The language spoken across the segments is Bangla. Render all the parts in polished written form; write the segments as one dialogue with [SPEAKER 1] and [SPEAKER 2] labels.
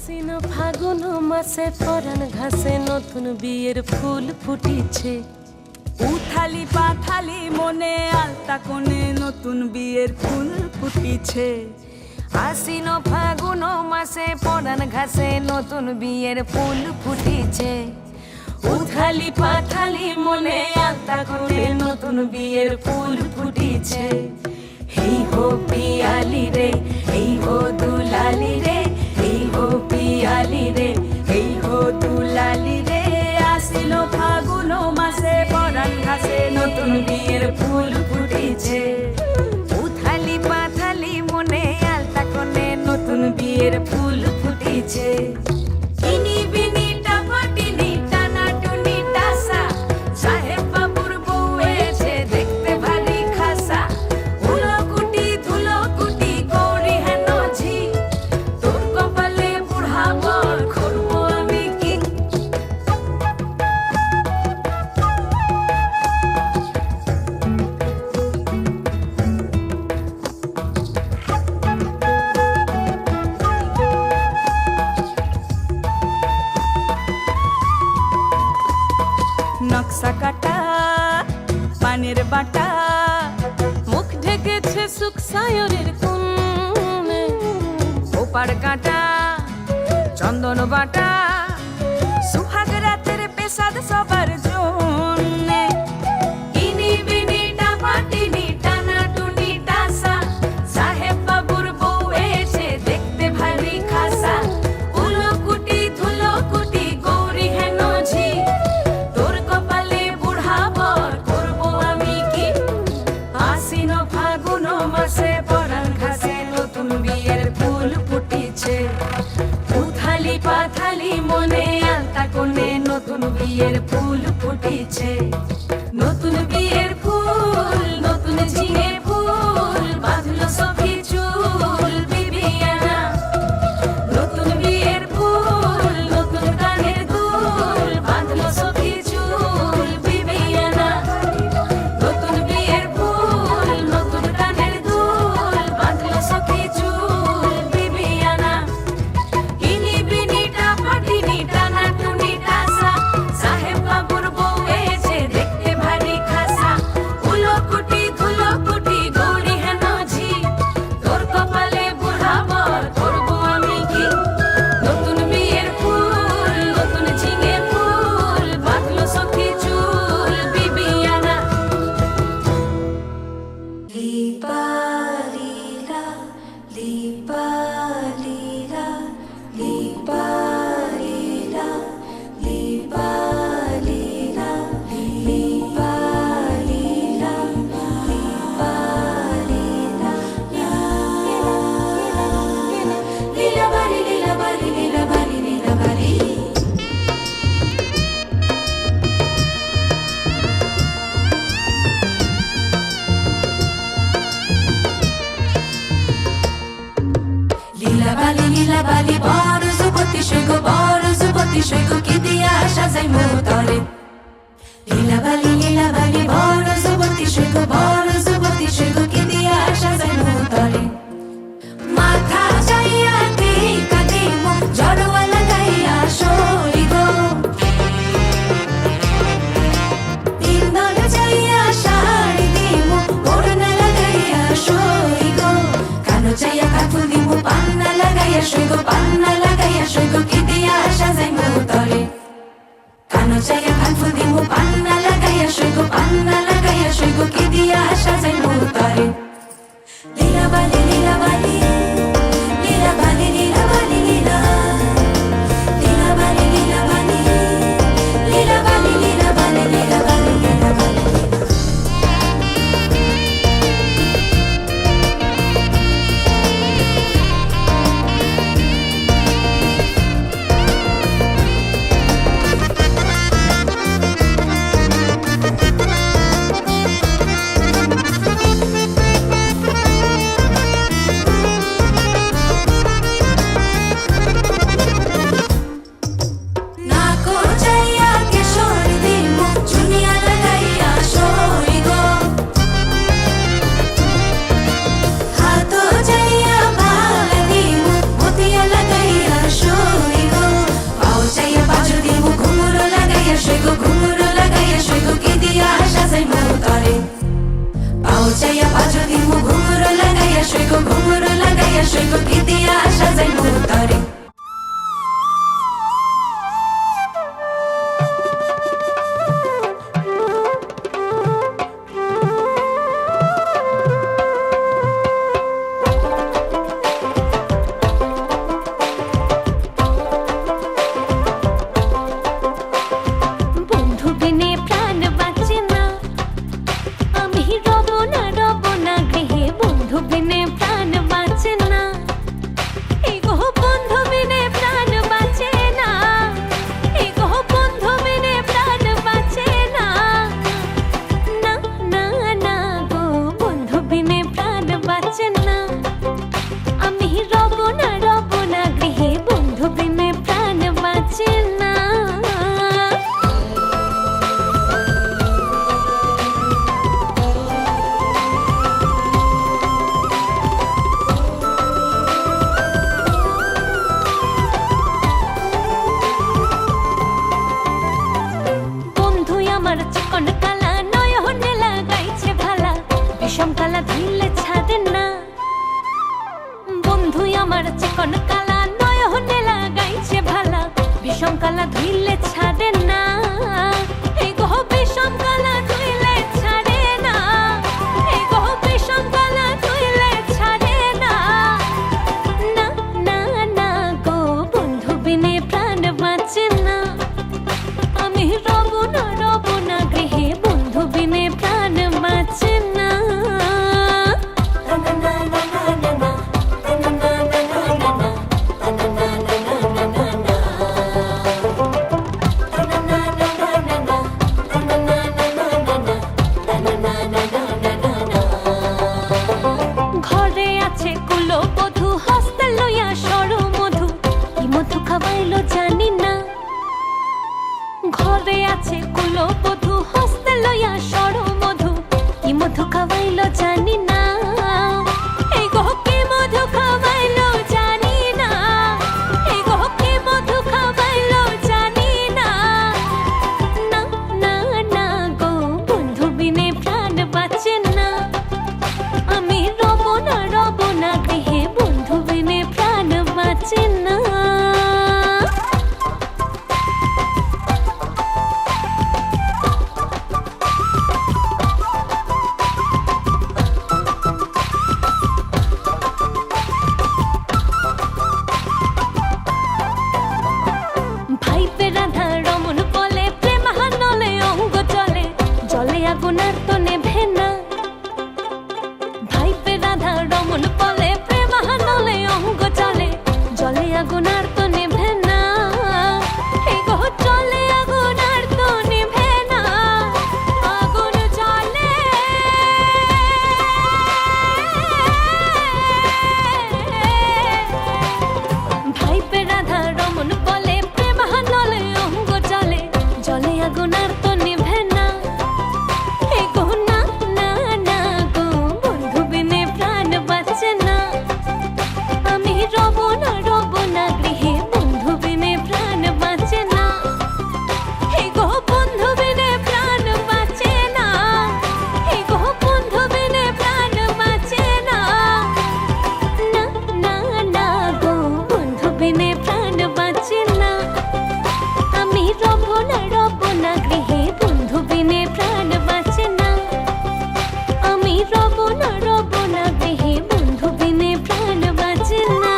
[SPEAKER 1] আশ্বিন ফাগুন মাসে পরাণ ঘাসে নতুন বিয়ের ফুল ফুটিছে।
[SPEAKER 2] উথালি পাথালি মনে আলতা কোণে নতুন বিয়ের ফুল ফুটিছে।
[SPEAKER 1] আশ্বিন ফাগুন মাসে পরাণ ঘাসে নতুন বিয়ের ফুল ফুটিছে। উথালি পাথালি মনে আলতা কোণে নতুন বিয়ের ফুল ফুটিছে। হেই হো পিয়ালি রে, হেই হো দুলালি রে, হেই হো পিয়ালি রে, হেই হো দুলালি রে।
[SPEAKER 2] আশ্বিন ফাগুন মাসে পরাণ ঘাসে নতুন বিয়ের ফুল ফুটিছে।
[SPEAKER 1] উথালি পাথালি মনে আলতা কোণে নতুন বিয়ের ফুল ফুটিছে। ইনি বিনি টাপাটিনি টানা টুনি টাসা, সাহেব বাবুর বউ এসে দেখতে ভারী খাসা। ধুলো কুটি গৌরী হেন ঝি, তোর কপালে বুড়া বর করবো আমি কি।
[SPEAKER 2] নকশা কাটা পানের বাটা,
[SPEAKER 1] মুখ ঢেকেছে সুখ সায়রের কোণে। ওপার কাটা চন্দন বাটা,
[SPEAKER 2] সুহাগ রাতের পেশাদ সবার জন্যে।
[SPEAKER 1] ইনি বিনি টাপাটিনি টানা টুনি টাসা, সাহেব বাবুর বউ এসে দেখতে ভারী খাসা। ধুলো কুটি গৌরী হেন ঝি, তোর কপালে বুড়া বর করবো আমি কি। আশ্বিন ফাগুন মাসে পরাণ ঘাসে নতুন বিয়ের ফুল ফুটিছে। উথালি পাথালি মনে আলতা কোণে নতুন বিয়ের ফুল ফুটিছে। নতুন বিয়ের ফুল নতুন ঝিঙে ফুল, বাঁধলো সখী চুল বিবিয়ানা। নতুন বিয়ের ফুল নতুন কানের দুল, বাঁধলো সখী চুল বিবিয়ানা। নতুন বিয়ের ফুল নতুন কানের দুল, বাঁধলো সখী চুল বিবিয়ানা। ইনি বিনি টাপাটিনি টানা টুনি টাসা, সাহেব বাবুর বউ এসে দেখতে ভারী খাসা। ধুলো কুটি গৌরী হেন ঝি, তোর কপালে বুড়া বর করবো আমি কি। নতুন বিয়ের ফুল নতুন ঝিঙে ফুল, বাঁধলো সখী চুল বিবিয়ানা। লিপা লীলা লিপা লীলা, লিপা লীলা লিপা লীলা, লিপা লীলা লিপা লীলা। লীলা বাড়ি লীলা বাড়ি লীলা বাড়ি লীলা বাড়ি।
[SPEAKER 3] লীলা বালি বড় যুবতী সৈগ বড় যুবতী সৈগ কি দিয়া সাজাই মোতরে। লীলা বালি বড় যুবতী সৈগ বড় যুবতী সৈগ কি দিয়া সাজাই মোতরে। মাথা যাইয়া টিকা দিমু জড়োয়া লাগাইয়া সই গো, ইন্ধন যাইয়া শাড়ি দিমু ওড়না লাগাইয়া সই গো। কানো যাইয়া কাঠু দিমু পান্না লাগাইয়া সই গো, পান্না লাগাইয়া সই গো কি দিয়া সাজাই মোতরে। কানো যাইয়া কাঠু দিমু পান্না লাগাইয়া সই গো, পান্না লাগাইয়া সই গো কি দিয়া সাজাই মোতরে। লীলা বালি লীলা বালি লীলা বালি লীলা বালি লীলা, লীলা বালি লীলা বালি লীলা বালি লীলা বালি লীলা বালি লীলা বালি।
[SPEAKER 1] বিষম কালা ধুইলে ছাড়ে না, এই গো বিষম কালা ধুইলে ছাড়ে না, এই গো বিষম কালা ধুইলে ছাড়ে না। না না না গো বন্ধু বিনে প্রাণ বাঁচে না, আমি রব না গৃহে বন্ধু বিনে প্রাণ বাঁচে না। ঘরে আছে কুলো বধূ, হস্তে লইয়া সরু মধু, কি মধু খাওয়াইলো জানি না। ঘরে আছে কুলো বধূ, হস্তে লইয়া সরু মধু, কি মধু খাওয়াইলো জানি না। এই গো কি মধু খাওয়াইলো জানি না, এই গো কি মধু খাওয়াইলো জানি না। না না না গো বন্ধু বিনে প্রাণ বাঁচে না, আমি রব না গৃহে বন্ধু বিনে প্রাণ বাঁচে না। ভাইপে রাধা রমন বলে প্রেম হানলে অঙ্গ চলে, জলে আগুন আর তো নেভে না। ভাইপে রাধা রমন বলে প্রেম হানলে অঙ্গ চলে, জলে আগুন আর তো নেভে না। এই গো জলে আগুন আর তো নেভে না, আগুন জ্বলে। ভাইপে রাধা রমন বলে প্রেম হানলে অঙ্গ চলে, জলে আগুন আর তো নেভে না। এই গো না না না গো বন্ধু বিনে প্রাণ বাঁচে না, আমি রব না গৃহে বন্ধু বিনে প্রাণ বাঁচে না। এই গো বন্ধু বিনে প্রাণ বাঁচে না, এই গো বন্ধু বিনে প্রাণ বাঁচে না। না না না গো বন্ধু বিনে প্রাণ বাঁচে না, আমি রব না গৃহে বন্ধু বিনে প্রাণ বাঁচে না, আমি রব না গৃহে বন্ধু বিনে প্রাণ বাঁচে না।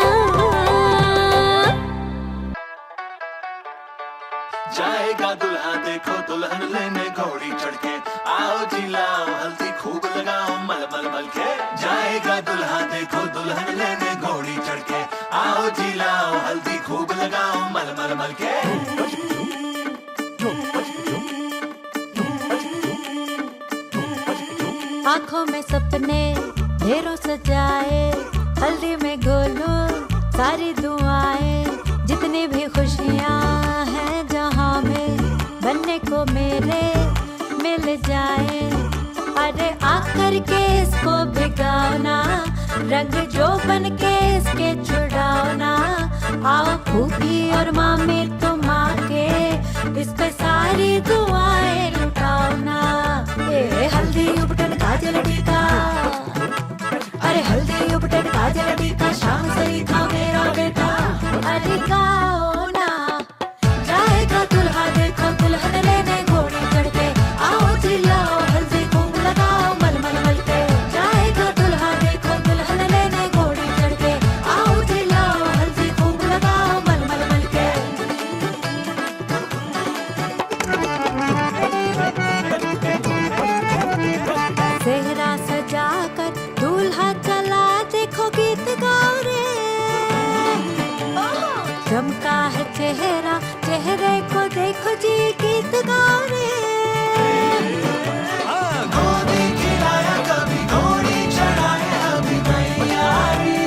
[SPEAKER 4] जाएगा दुल्हा देखो दुल्हन लेने घोड़ी चढ़ के, आओ जी लाओ हल्दी खूब लगाओ मल मल मल के। जाएगा दुल्हा देखो दुल्हन लेने घोड़ी चढ़ के, आओ जी लाओ हल्दी खूब लगाओ मल मल मल के।
[SPEAKER 5] आंखों में सपने ढेरों सजाए, हल्दी में घोलो सारी दुआएं, जितनी भी खुशियां हैं जहां में बनने को मेरे मिल जाए। अरे आकर के इसको भिगाओ, रंग जो बन के इसके छुड़ाओ ना। आओ फूफी और मामी तुम आके इस पे सारी दुआएं लुटाओ ना। ये हल्दी उपटन काजल टीका, अरे हल्दी उपटन काजल टीका, शाम सही था मेरा बेटा। अरे गाओ ना, जाएगा दुल्हा देखो दुल्हन लेने घोड़ी चढ़ के, आओ चिल्लाओ हल्दी खूब लगाओ मल मल मल के। जाएगा दुल्हा देखो दुल्हन लेने घोड़ी चढ़ के, आओ चिल्लाओ हल्दी खूब लगाओ मल मल मल के। सेहरा सजाकर दूल्हा चला, देखो गीत गाओ रे। चमका है चेहरा, चेहरे को देखो जी गीत गाओ रे।
[SPEAKER 4] गोदी खिलाया कभी घोड़ी चढ़ाए अभी मैया री,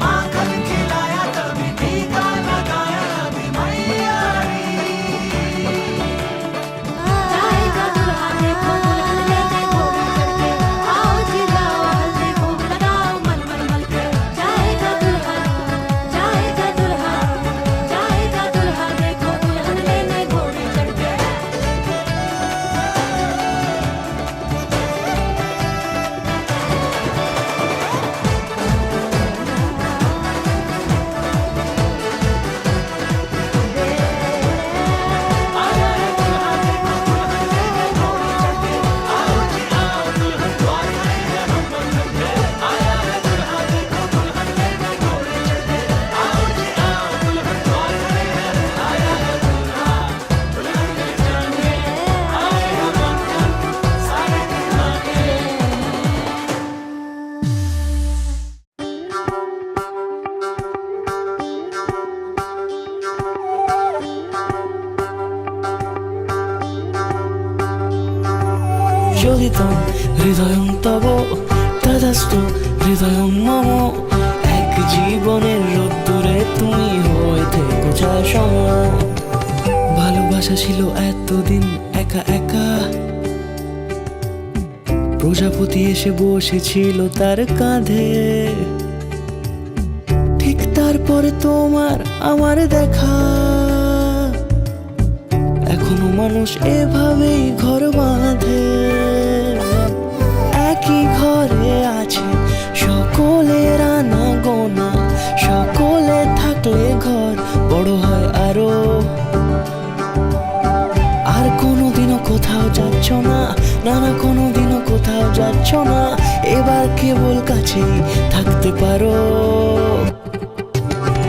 [SPEAKER 4] माखन खिलाया कभी टीका लगाया अभी मैया री।
[SPEAKER 5] जाएगा दुल्हा देखो दुल्हन लेने घोड़ी चढ़ के, आओ चिल्लाओ हल्दी खूब लगाओ मल मल मल के। जाएगा दुल्हा देखो दुल्हन लेने
[SPEAKER 6] জ্বলিতং হৃদয়ং তব তদাস্তু হৃদয়ং মম। এক জীবনের রোদ্দুরে তুমি হয়ে থেকো চায় সম। ভালোবাসা ছিল এতদিন একা একা, প্রজাপতি এসে বসেছিল তার কাঁধে। ঠিক তারপরে তোমার আমার দেখা, এখনো মানুষ এভাবেই ঘর বাঁধে। একই ঘরে আছে সকলের আনা গোনা, সকলে থাকলে ঘর বড় হয় আরো। আর কোনোদিনও কোথাও যাচ্ছ না, না না কোনোদিনও কোথাও যাচ্ছ না, এবার কেবল কাছেই থাকতে পারো।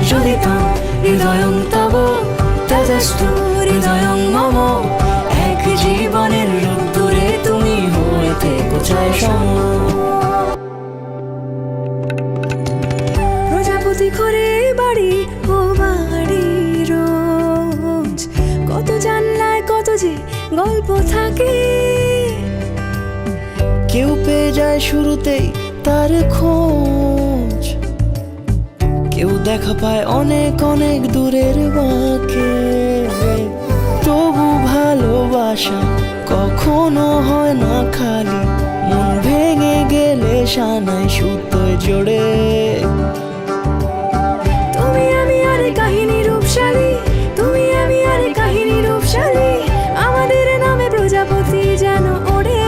[SPEAKER 6] জ্বলিতং হৃদয়ং তব তদাস্তু হৃদয়ং মম। এক জীবনের রোদ্দুরে তুমি হয়ে থেকো চায় সম।
[SPEAKER 3] প্রজাপতি করে বাড়ি ও বাড়ি রোজ, কত জানলায় কত যে গল্প থাকে।
[SPEAKER 6] কেউ পেয়ে যায় শুরুতেই তার খোঁজ, কেউ দেখা পায় অনেক অনেক দূরের বাঁকে। তবু ভালোবাসা কখনো হয় না খালি, মন ভেঙে গেলে সানাই সুতোয় জোড়ে।
[SPEAKER 3] তুমি আমি আর কাহিনী রূপশালী, তুমি আমি আর কাহিনী রূপশালী, আমাদের নামে প্রজাপতি যেন ওড়ে।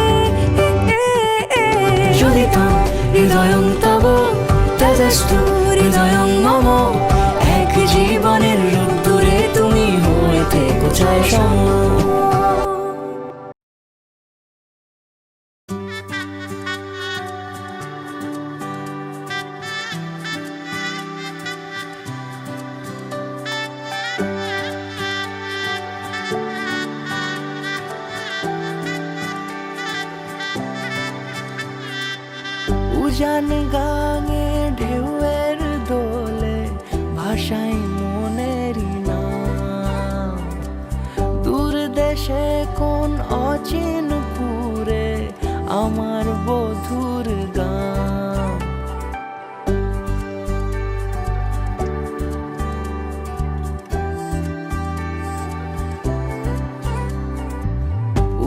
[SPEAKER 6] জ্বলিতং হৃদয়ং তব তদাস্তু হৃদয়ং মম। এক জীবনের রোদ্দুরে তুমি হয়ে থেকো চায় সম। উজান গাঙে ঢেউয়ের দোলে ভাষাই মনেরই নাম। দূর দেশে কোন অচিন পুরে আমার বধুর গান।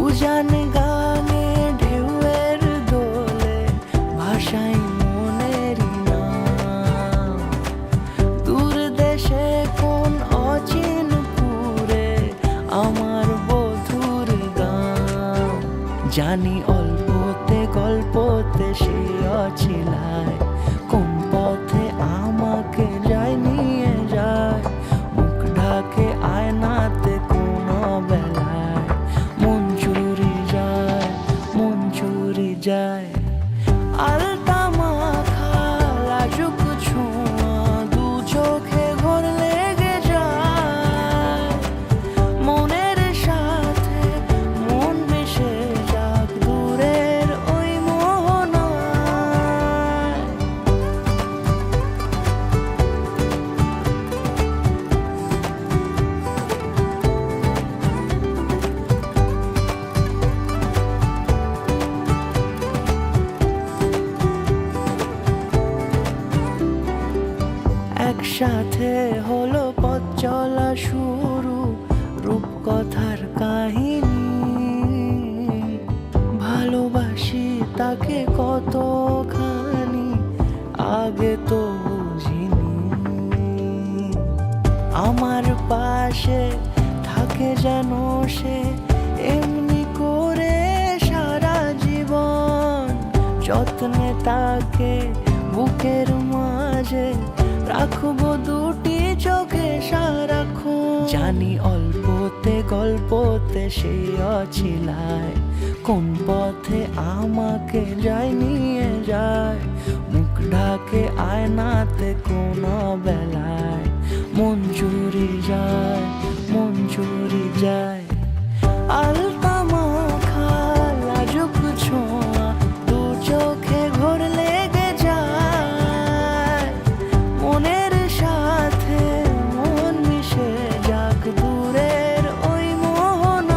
[SPEAKER 6] উজান গাঙে ঢেউয়ের দোলে ভাষাই মনেরই নাম। দূর দেশে কোন অচিন পুরে আমার বধুর গান। জানি অল্পতে গল্পতে সে অছিলায়, কোন পথে আমাকে যায় নিয়ে যায়। মুখ ঢাকে আয়নাতে কোন বেলায়, মন চুরি যায়, মন চুরি যায়। আলতা মাখা লাজুক ছোঁয়া দু চোখে ঘোর লেগে যায়। মনের সাথে মন মিশে যাক দূরের ওই মোহনায়। একসাথে হলো পথ চলা শুরু, রূপকথার কাহিনী। ভালোবাসি তাকে কতখানি আগে তো বুঝিনি। আমার পাশে থাকে যেন সে এমনি করে সারা জীবন। যত্নে তাকে বুকের মাঝে রাখবো দুটি চোখে সারাক্ষণ। জানি অল্পতে গল্পতে সে অছিলায়, কোন পথে আমাকে যায় নিয়ে যায়। মুখ ঢাকে আয়নাতে কোন বেলায়, মন চুরি যায়, মন চুরি যায়। আলতা মাখা লাজুক ছোঁয়া দু চোখে ঘোর লেগে যায়। মনের সাথে মন মিশে যাক দূরের ওই মোহনায়।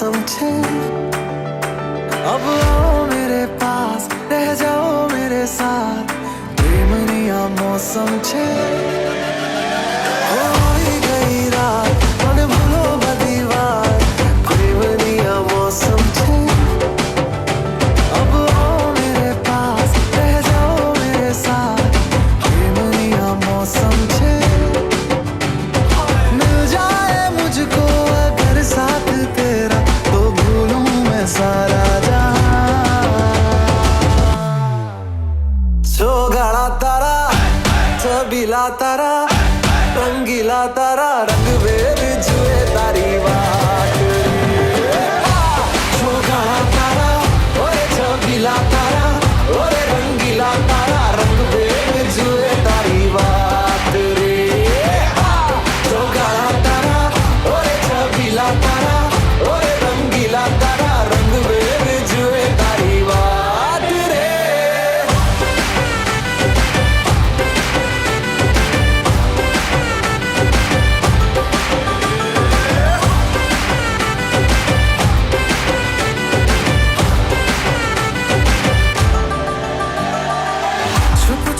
[SPEAKER 6] मौसम छे अब आओ मेरे पास रह जाओ मेरे साथ प्रेमनिया मौसम छे होई गई रात मन भूलो बदी बात प्रेमनिया मौसम छे अब आओ मेरे पास रह जाओ मेरे साथ प्रेमनिया मौसम छे मिल जाए मुझको अगर साथ तेरा तो भूलूं मैं सारा गाड़ा तारा छबीला तारा रंगीला तारा रंग बेर जुए तारी बात गाड़ा तारा ओरे छबीला तारा ओरे रंगीला तारा रंग बेर जुए तारी बात रे गाड़ा तारा ओरे छबीला तारा ओरे रंगीला तारा रंग बेर जुए तारी बात रे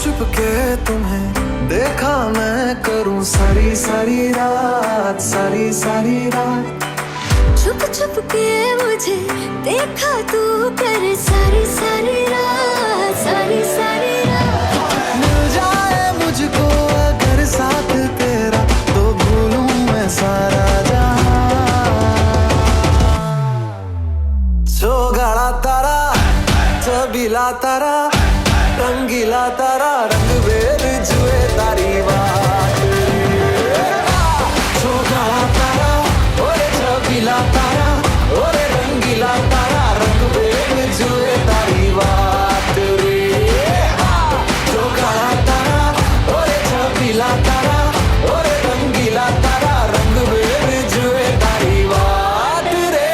[SPEAKER 6] छुप के तुम्हें देखा मैं करूं सारी सारी रात सारी सारी रात
[SPEAKER 3] छुप छुप के मुझे देखा तू कर सारी सारी रात सारी सारी रात
[SPEAKER 6] मिल जाए मुझको अगर साथ तेरा तो भूलूं मैं सारा जहां गाड़ा तारा छबीला तारा रंगीला तारा रंग बेर जुए तारी बात गाड़ा तारा ओरे छबीला तारा ओरे रंगीला तारा रंग बेर जुए तारी बात रे गाड़ा तारा ओरे छबीला तारा ओरे रंगीला तारा रंग बेर जुए तारी बात रे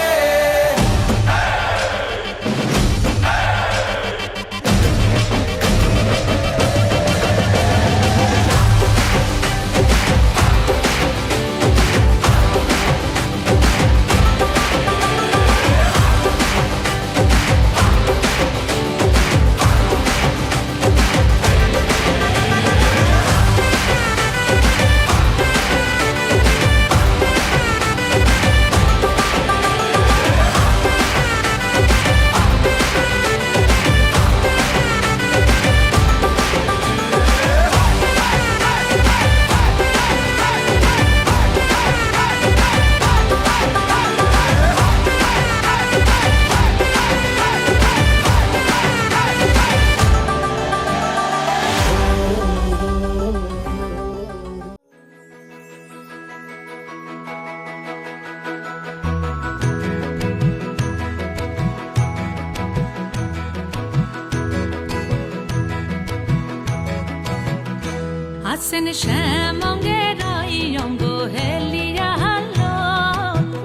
[SPEAKER 1] Hasen shamongerai yongo helia hallo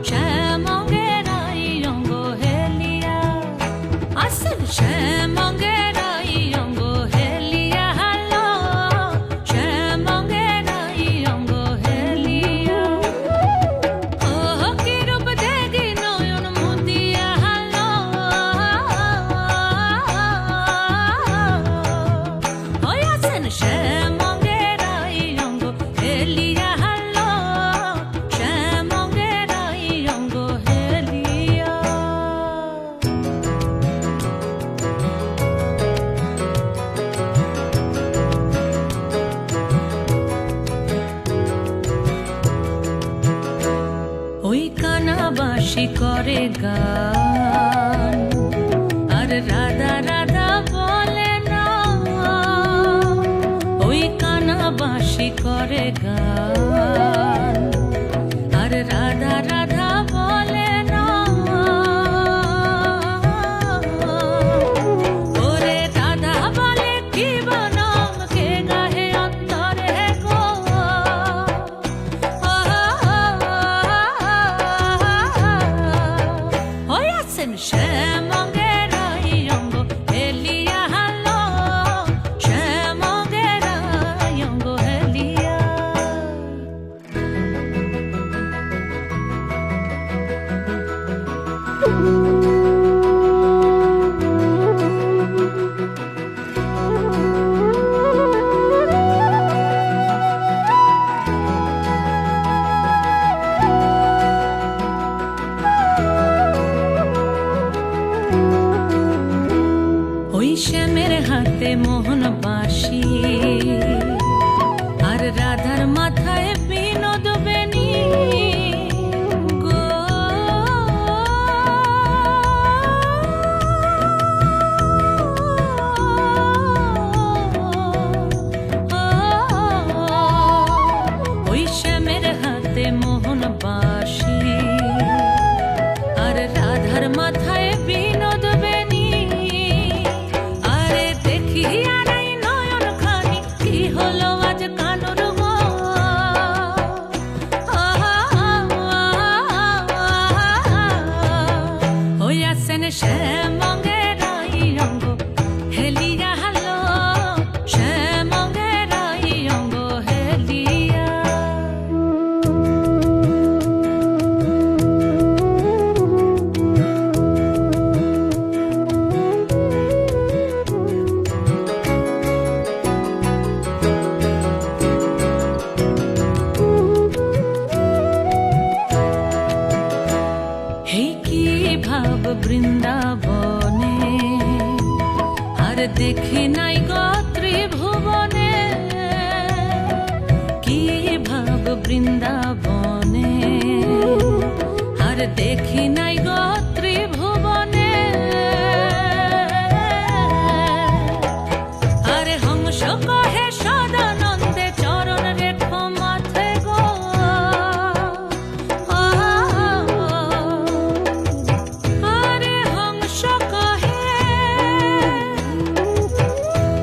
[SPEAKER 1] shamongerai yongo helia Hasen shamongerai yongo helia hallo shamongerai yongo helia Oh kirup degi noyon mudia hallo Oh Hasen বাঁশি করে গান আর রাধা রাধা বলে না ওই কানা বাঁশি করে গান আর রাধা রাধা বলে না ওরে রাধা বলে কি বনম কে গাহে অন্তরে গো শ্যামঙ্গেরাই অঙ্গ হেলিয়া হালো শ্যামঙ্গেরাই অঙ্গ হেলিয়া হাতে মোহন বাঁশি আর রাধার মাথায় বিনোদ বেনি গো। ওই শ্যামের হাতে মোহন বাঁশি আর রাধার মাথায় বিনোদ বেনি। আরে দেখি আর এই নয়ন খানি কি হলো আজ কানুর গো। ওই আসেন শ্যামঙ্গের অঙ্গ হেলিয়া হালো, শ্যামঙ্গের অঙ্গ হেলিয়া। হে কি ভাব বৃন্দাবনে আর দেখি নাই গো ত্রিভুবনে। কি ভাব বৃন্দাবনে আর দেখি নাই গো ত্রিভুবনে। আরে হংস কহে সদানন্দে চরণ রেখো মাথে গো। আরে হংস কহে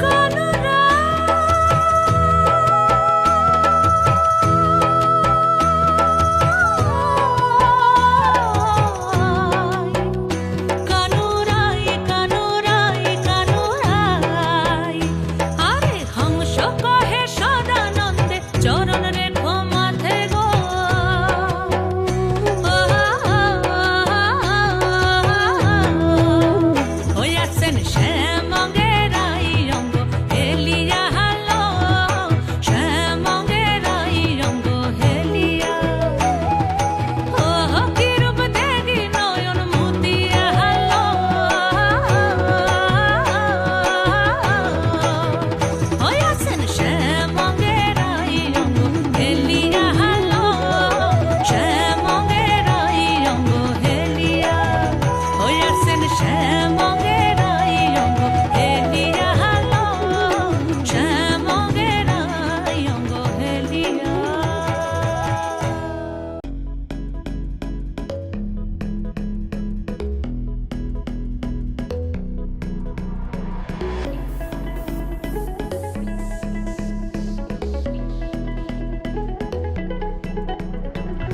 [SPEAKER 1] কানুরা কানুরাই কানুরাই কানুরাই। আরে হংস কহে সদানন্দে চরণ রেখো মাথে গো। ওই আসেন শ্যামঙ্গের অঙ্গ হেলিয়া হালো, শ্যামঙ্গের অঙ্গ হেলিয়া। ও কি রূপ দেখি নয়ন মুতিয়া হালো। ওই আসেন শ্যামঙ্গের অঙ্গ হেলিয়া হালো, শ্যামঙ্গের অঙ্গ হেলিয়া। ওই আসেন শ্যামঙ্গের অঙ্গ হেলিয়া হালো, শ্যামঙ্গের অঙ্গ হেলিয়া।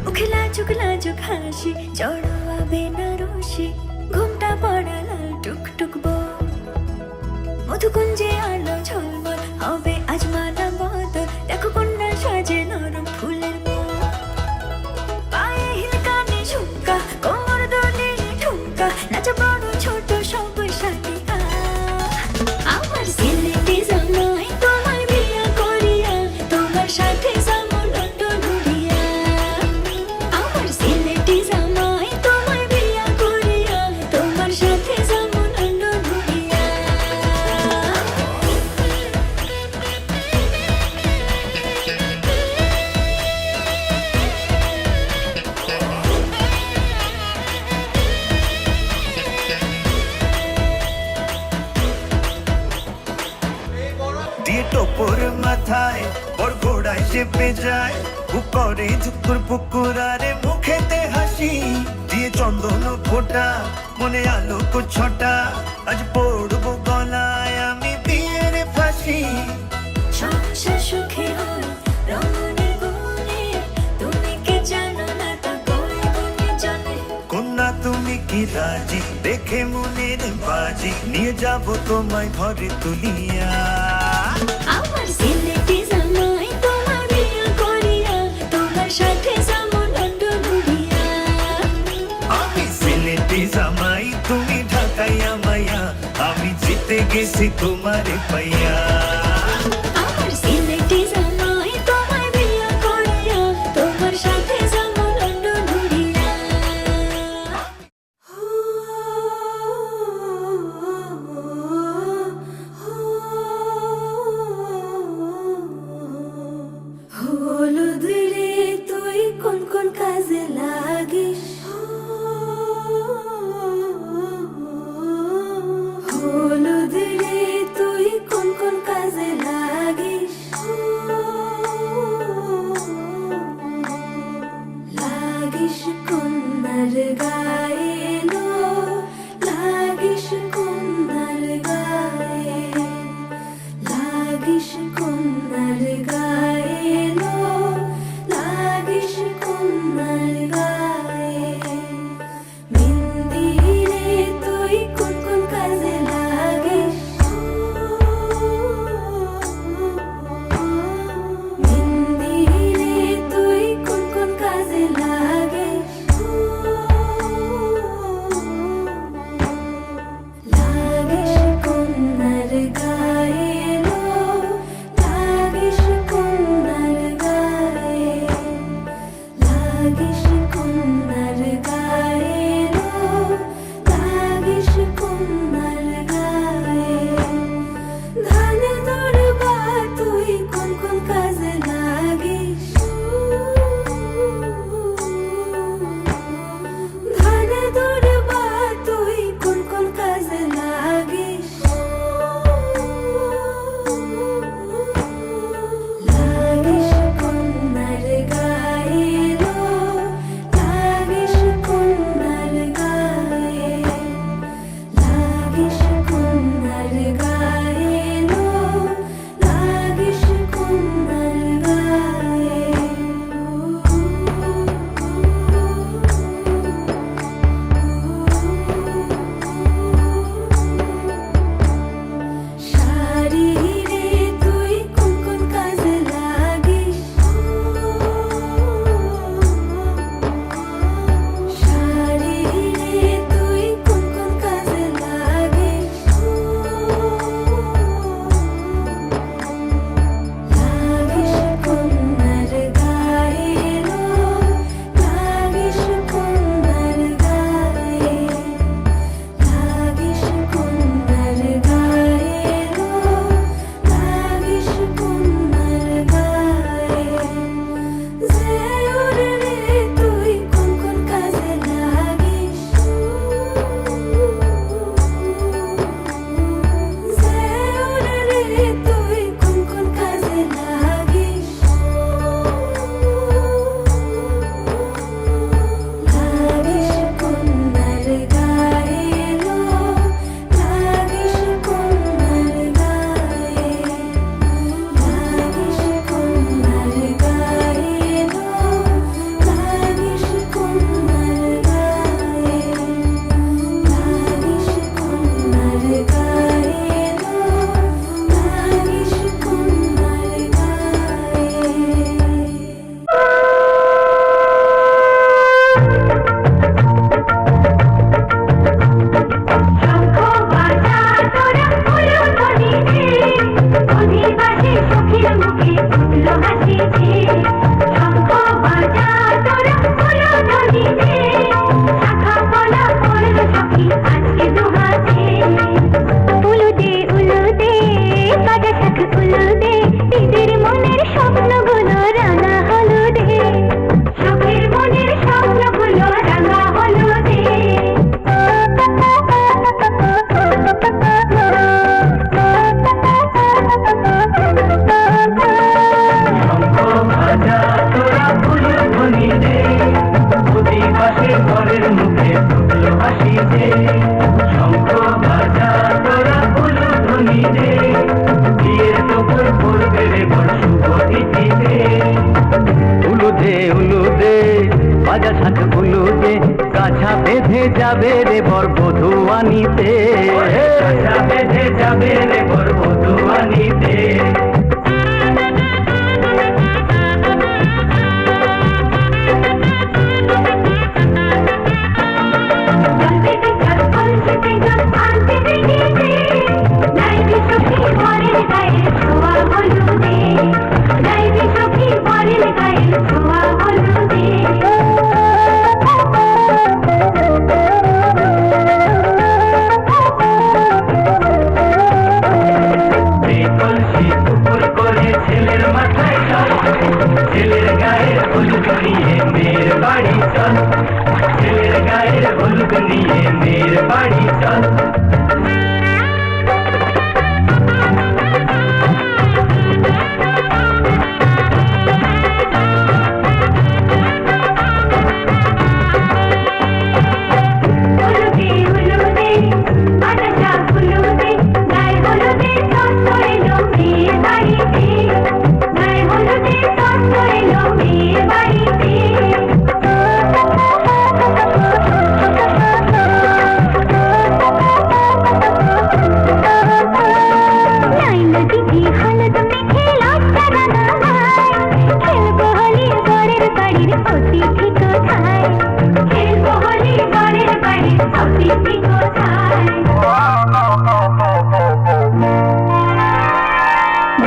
[SPEAKER 3] উখলা চুকলা চুক হাসি চড়োয়া বেনারসি ঘুমটা পড়া লাল টুকটুক বউ। মধুকুঞ্জে আলো ঝলমল হবে আজ মালা বদল। দেখো কন্যা সাজে নরম ফুলের মন। পায়ে হিল কানে ঝুমকা কোমর দোলে ঠুমকা নাচে বড় ছোট সব সাথীরা। আমার সিলেটি জামাই তোমায় বিয়া করিয়া তোমার সাথে যাবো লন্ডন ঘুরিয়া। আমার সিলেটি জামাই তোমায় বিয়া করিয়া তোমার সাথে যাবো লন্ডন ঘুরিয়া।
[SPEAKER 6] দিয়ে টোপর মাথায় ওর ঘোড়ায় চেপে যায়। উপরে ঝুকুর পুকুর আরে মুখেতে হাসি দিয়ে চন্দন ফোটা মনে আলোক ছটা। আজ পড়বো গলায় আমি বিয়ের ফাঁসি।
[SPEAKER 3] সংসার সুখে হয় রমণীর গুণে তুমি কে জানো না তা কই গুণে জানে।
[SPEAKER 6] কন্যা তুমি কি রাজি দেখে মনের বাজি নিয়ে যাবো তোমায় ঘরে তুলিয়া।
[SPEAKER 3] আমার সিলেটি জামাই তোমার বিয়া করিয়া তোমার সাথে যাবো লন্ডন ঘুরিয়া।
[SPEAKER 6] আমি সিলেটি জামাই তুমি ঢাকাইয়া মাইয়া আমি জিতে গেছি তোমারে পাইয়া।
[SPEAKER 3] আমার সিলেটি জামাই তোমার বিয়া করিয়া তোমার সাথে যাবো লন্ডন ঘুরিয়া।
[SPEAKER 7] যাবে রে বরবধূ আনিতে, খাঁচা বেঁধে যাবে রে বরবধূ আনিতে। ছেলের মাথায় চল, ছেলের গায়ের হলুদ নিয়ে মেয়ের বাড়ি চল, ছেলের গায়ের হলুদ নিয়ে মেয়ের বাড়ি চল।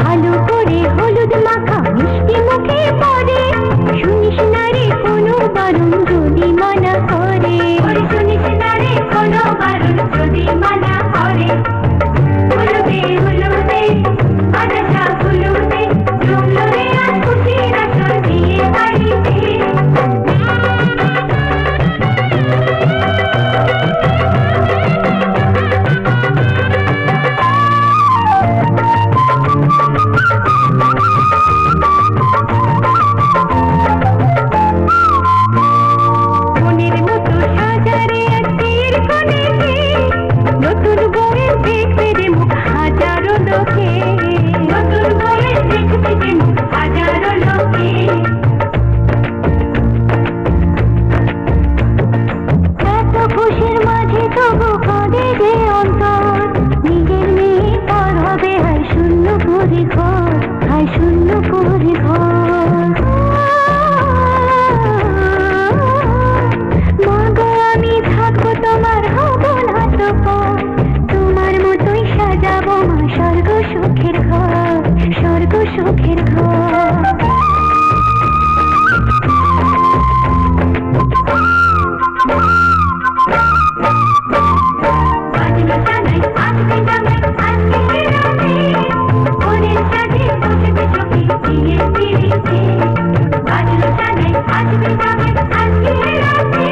[SPEAKER 7] ভালো করে হলুদ মাখা মিষ্টি মুখে পড়ে, শুনিস না রে কোনো বারণ যদি মানা করে, শুনিস না রে কোনো বারণ যদি মানা করে। হলুদে হলুদে আকাশা হলুদে জমলো রে আজ খুশির আসর বিয়ে বাড়িতে। মনের মতো সাজারে আজকের কোণেতে, নতুন বউয়ের দেখবে রে মুখ হাজারো লোকে, নতুন বউয়ের দেখবে রে মুখ হাজারো লোকে। এত খুশির মাঝে তবু কাঁদে যে অন্তর, নিজের মেয়ে পর হবে হায় শূন্য করে ঘর, হায় শূন্য করে ঘর। মাগো আমি থাকবো তোমার হব না তো পর, তোমার মতোই সাজাবো মা স্বর্গ সুখের ঘর, স্বর্গ সুখের ঘর। বাজলো জানাই আসবে জামাই আজকে রাতে, বোনের সাথে বসবে সখী বিয়ের পিড়িতে। বাজলো জানাই আসবে জামাই আজকে রাতে,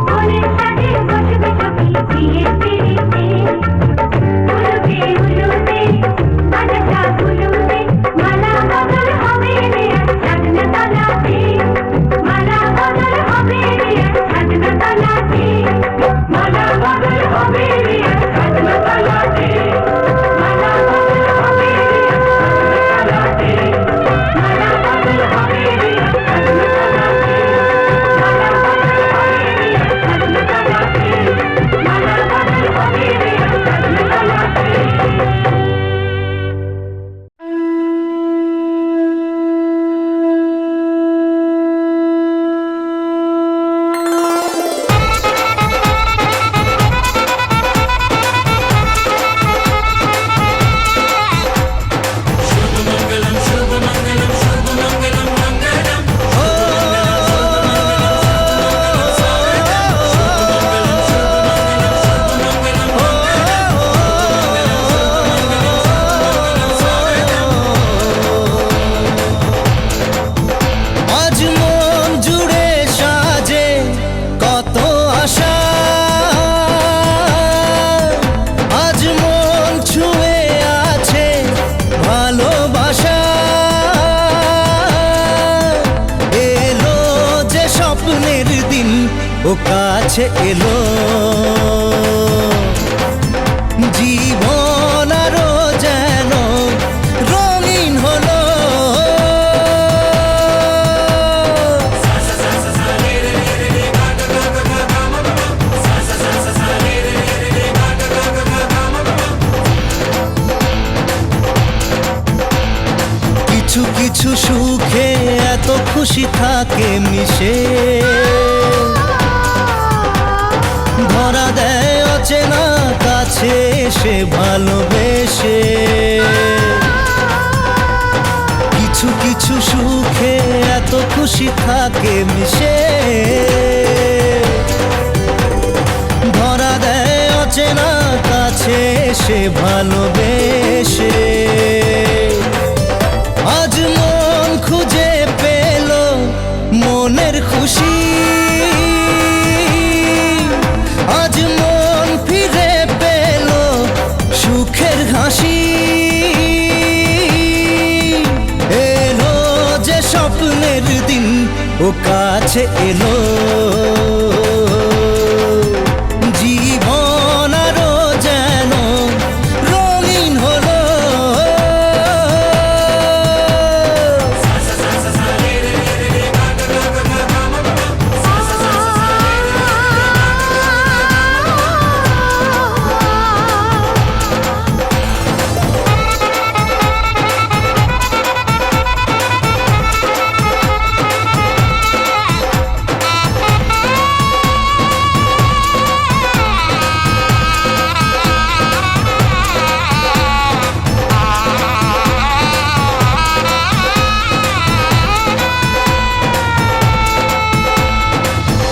[SPEAKER 7] বোনের সাথে বসবে সখী বিয়ের পিড়িতে। হলুদে হলুদে আকাশা হলুদে মালা বদল হবে রে আজ ছাদনা তলাতে, মালা বদল হবে রে আজ ছাদনা তলাতে, মালা বদল হবে রে আজ ছাদনা তলাতে, মালা বদল হবে রে আজ ছাদনা তলাতে, মালা বদল হবে রে আজ ছাদনা তলাতে, মালা বদল হবে রে আজ ছাদনা তলাতে, মালা বদল হবে রে আজ ছাদনা তলাতে।
[SPEAKER 6] আজ মন জুড়ে সাজে কত আশা, আজ মন ছুঁয়ে আছে ভালোবাসা। এলো যে স্বপ্নের দিন ও কাছে এলো, জীবন আরো যেন রঙিন হলো।
[SPEAKER 8] কিছু সুখে এত খুশি থাকে মিশে, ধরা দেয় অচেনা কাছে এসে ভালোবেসে। কিছু কিছু সুখে এত খুশি থাকে মিশে, ধরা দেয় অচেনা কাছে এসে ভালোবেসে। আজ মন খুঁজে পেল মনের খুশি, আজ মন ফিরে পেল সুখের হাসি। এলো যে স্বপ্নের দিন ও কাছে এলো, জীবন আরো যেন রঙিন হলো।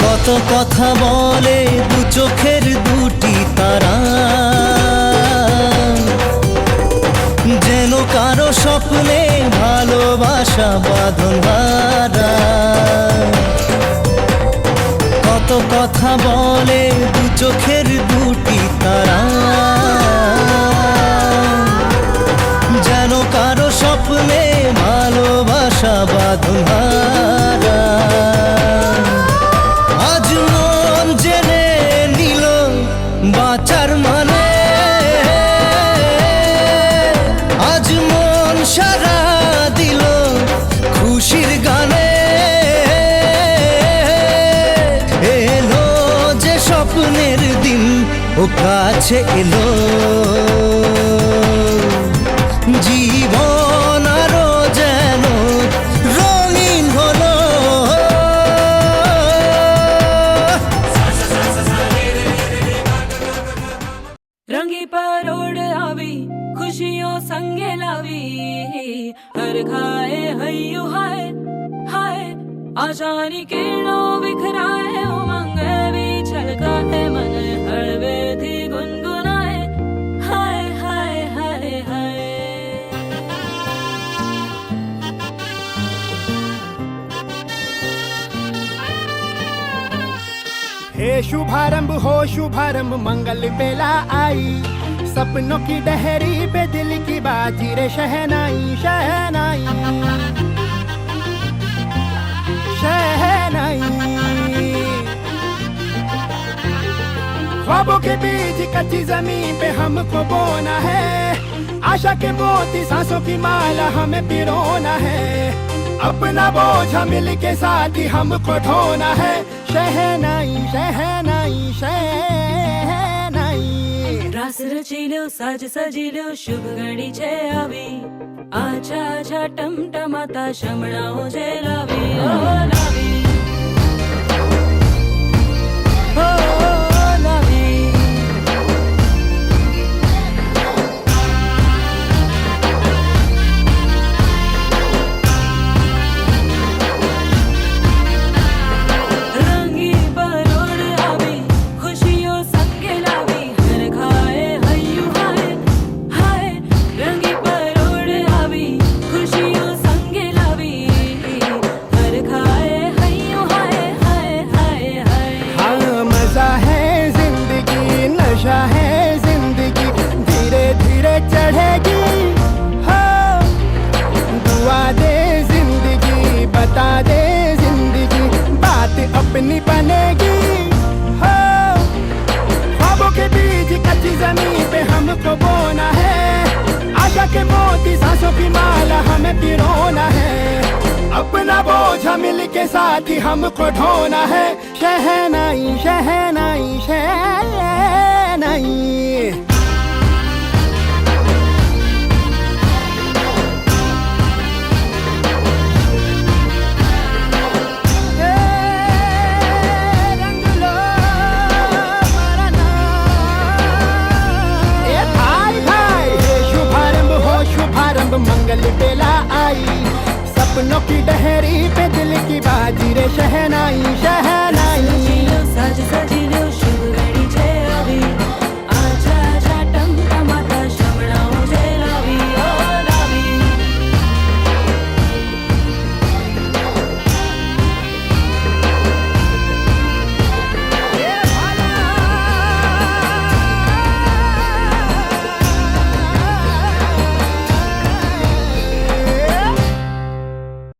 [SPEAKER 8] কত কথা বলে দু চোখের দুটি তারা, যেন কারো স্বপ্নে ভালোবাসা বাঁধন হারা। কত কথা বলে দু চোখের দুটি তারা, যেন কারো স্বপ্নে ভালোবাসা বাঁধন হারা। আজ মন জেনে নিল বাঁচার মানে, আজ মন সারা দিল খুশির গানে। এলো যে স্বপ্নের দিন ও কাছে এলো, জীবন আরো যেন রঙিন হলো।
[SPEAKER 2] रंगी परोड़ आवी खुशियों संगे लावी, हर खाए हयू हाय हाय। आशानी किरणों बिखराए उमंग भी छलकाए, मन हड़वे थी गुनगुनाए हाय हाय हाय हाय।
[SPEAKER 9] हे शुभारंभ हो शुभारंभ मंगल बेला आई, सपनों की डहरी पे दिल की बाजी रे शहनाई शहनाई शहनाई। ख्वाबों के बीज कच्ची जमीन पे हमको बोना है, आशा के मोती सांसों की माला हमें पिरोना है। अपना बोझा मिल के साथ ही हमको ढोना है, शहनाई शहनाई शहनाई।
[SPEAKER 2] रास रचिलो साज सजिलो शुभ घड़ी छे आवी, आछा आछा टमटमाता शमणाओ जे लावी ओ लावी ओ लावी। रंगी परोड़ आवी खुशियों संगे लावी, हर खाए हयू हाय हाय। रंगी परोड़ आवी खुशियों संगे लावी, हर खाए हयू हाय हाय हाय हाय।
[SPEAKER 9] हाँ मजा है जिंदगी नशा है जिंदगी, धीरे धीरे चढ़ेगी। हाँ दुआ दे जिंदगी बता दे जिंदगी, बात अपनी बनेगी। हाँ ख्वाबों के बीज कच्ची जमीन पे हमको बोना है, आशा के मोती सांसों की माला हमें पिरोना है। अपना बोझा मिल के साथ ही हमको ढोना है, शहनाई शहनाई शहनाई। नई शहर